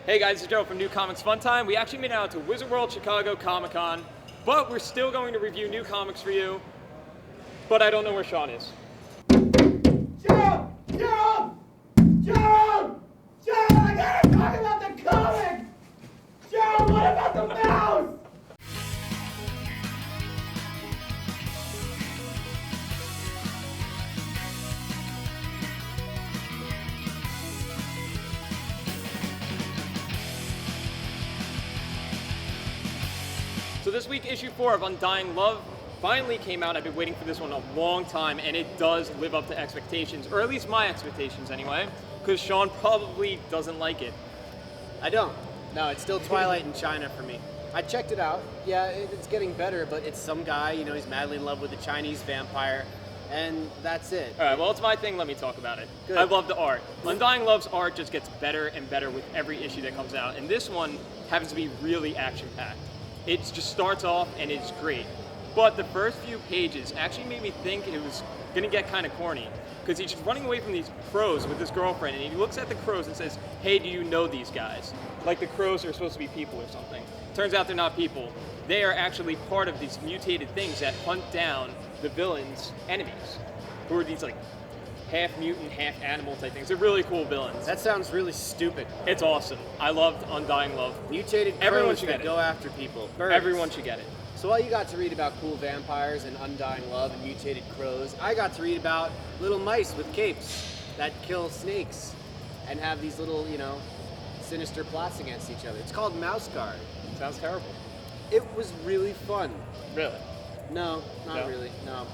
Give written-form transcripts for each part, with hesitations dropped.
Hey guys, it's Joe from New Comics Fun Time. We actually made it out to Wizard World Chicago Comic Con, but we're still going to review new comics for you. But I don't know where Sean is. Joe! Joe! Joe! Joe! I gotta talk about the comic! Joe, what about the mouse? So this week, issue 4 of Undying Love finally came out. I've been waiting for this one a long time, and it does live up to expectations, or at least my expectations anyway, because Sean probably doesn't like it. I don't. No, it's still Twilight in China for me. I checked it out. Yeah, it's getting better, but it's some guy, you know, he's madly in love with a Chinese vampire, and that's it. All right, well, it's my thing. Let me talk about it. Good. I love the art. Undying Love's art just gets better and better with every issue that comes out, and this one happens to be really action-packed. It just starts off and it's great. But the first few pages actually made me think it was gonna get kind of corny, because he's just running away from these crows with his girlfriend, and he looks at the crows and says, hey, do you know these guys? Like the crows are supposed to be people or something. Turns out they're not people. They are actually part of these mutated things that hunt down the villain's enemies, who are these like half mutant, half animal type things. They're really cool villains. That sounds really stupid. It's awesome. I loved Undying Love. Mutated Everyone crows should that get it. go after people. Birds. Everyone should get it. So while you got to read about cool vampires and Undying Love and mutated crows, I got to read about little mice with capes that kill snakes and have these little, you know, sinister plots against each other. It's called Mouse Guard. Sounds terrible. It was really fun. Really? No, not No? really, no.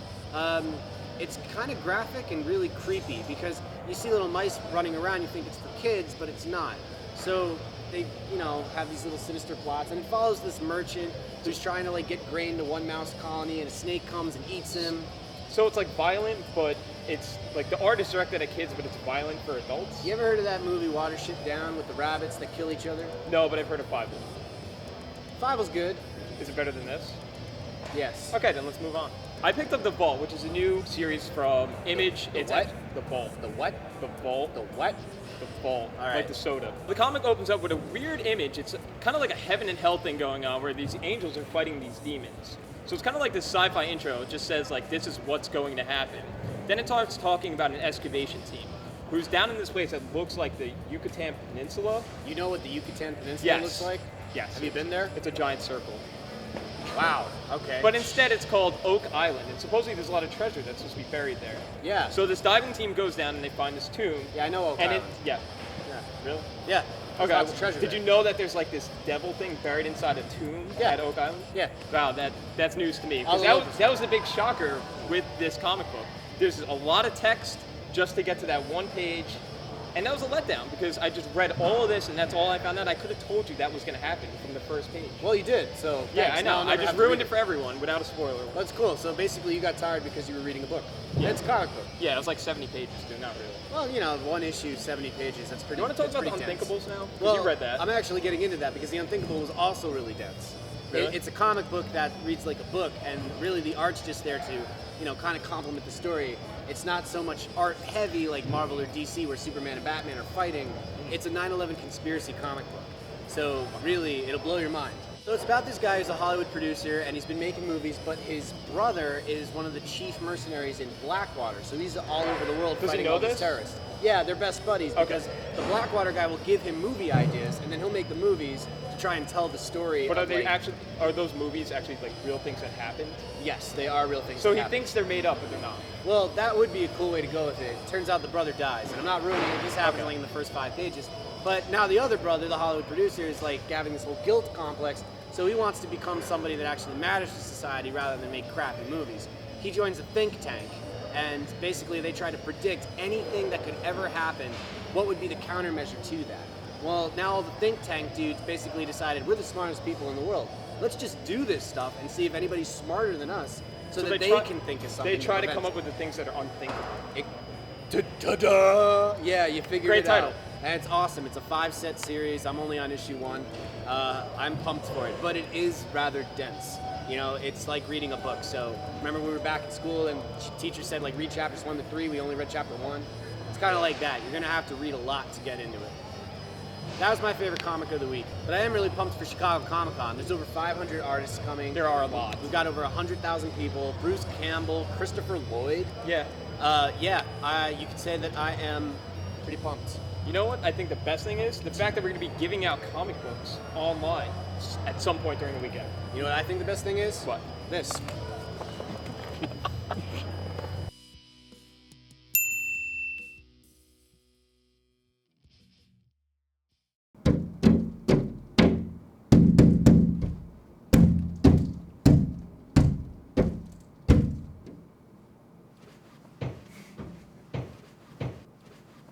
It's kind of graphic and really creepy because you see little mice running around, you think it's for kids, but it's not. So they, you know, have these little sinister plots, and it follows this merchant who's trying to like get grain to one mouse colony, and a snake comes and eats him. So it's like violent, but it's like the art is directed at kids, but it's violent for adults? You ever heard of that movie Watership Down with the rabbits that kill each other? No, but I've heard of Five. Five was good. Is it better than this? Yes. Okay, then let's move on. I picked up The Vault, which is a new series from Image. The It's what? The Vault. The what? The Vault. The what? The Vault. All right. Like the soda. The comic opens up with a weird image. It's kind of like a heaven and hell thing going on where these angels are fighting these demons. So it's kind of like this sci-fi intro. It just says like, this is what's going to happen. Then it starts talking about an excavation team who's down in this place that looks like the Yucatan Peninsula. You know what the Yucatan Peninsula Yes. looks like? Yes. Have you been there? It's a giant circle. Wow. Okay. But instead it's called Oak Island, and supposedly there's a lot of treasure that's supposed to be buried there. yeah. So this diving team goes down and they find this tomb. Yeah, I know Oak And Island. yeah. Yeah. Really? Yeah. There's Okay. lots of treasure Did there. you know that there's like this devil thing buried inside a tomb Yeah. at Oak Island? Yeah. Wow, that's news to me. 'Cause I'll that look was, this that was the big shocker with this comic book. There's a lot of text just to get to that one page. And that was a letdown because I just read all of this and that's all I found out. I could have told you that was going to happen from the first page. Well, you did. So Yeah, thanks. I Now know. I'll I never just have to ruined read it for everyone without a spoiler. That's cool. So basically, you got tired because you were reading a book. Yeah. It's a comic book. Yeah, it was like 70 pages, dude. Not really. Well, you know, one issue, 70 pages. That's pretty. You want to talk that's about the pretty dense. Unthinkables now? 'Cause Well, you read that. I'm actually getting into that because the Unthinkable was also really dense. Really? It's a comic book that reads like a book, and really the art's just there to, you know, kind of complement the story. It's not so much art heavy like Marvel or DC, where Superman and Batman are fighting. It's a 9/11 conspiracy comic book. So really, it'll blow your mind. So it's about this guy who's a Hollywood producer, and he's been making movies, but his brother is one of the chief mercenaries in Blackwater. So he's all over the world Does he fighting know all these this? terrorists. Yeah, they're best buddies Okay. because the Blackwater guy will give him movie ideas, and then he'll make the movies to try and tell the story. But of, are those movies actually like real things that happened? Yes, they are real things. So that he happen. thinks they're made up, but they're not. Well, that would be a cool way to go with it. Turns out the brother dies, and I'm not ruining it. This happens Okay. like in the first 5 pages. But now the other brother, the Hollywood producer, is like having this whole guilt complex. So he wants to become somebody that actually matters to society rather than make crappy movies. He joins a think tank, and basically they try to predict anything that could ever happen. What would be the countermeasure to that? Well, now all the think tank dudes basically decided we're the smartest people in the world. Let's just do this stuff and see if anybody's smarter than us, so that they can think of something. They try to prevent come it. up with the things that are unthinkable. Ta-da! Yeah, you figured Great it title. out. And it's awesome. It's a 5-set series. I'm only on issue 1. I'm pumped for it, but it is rather dense. You know, it's like reading a book. So remember we were back at school and teacher said like read chapters 1 to 3. We only read chapter 1. It's kind of like that. You're gonna have to read a lot to get into it. That was my favorite comic of the week. But I am really pumped for Chicago Comic Con. There's over 500 artists coming. There are a lot. We've got over 100,000 people. Bruce Campbell, Christopher Lloyd. Yeah. You could say that I am pretty pumped. You know what I think the best thing is? The fact that we're going to be giving out comic books online at some point during the weekend. You know what I think the best thing is? What? This.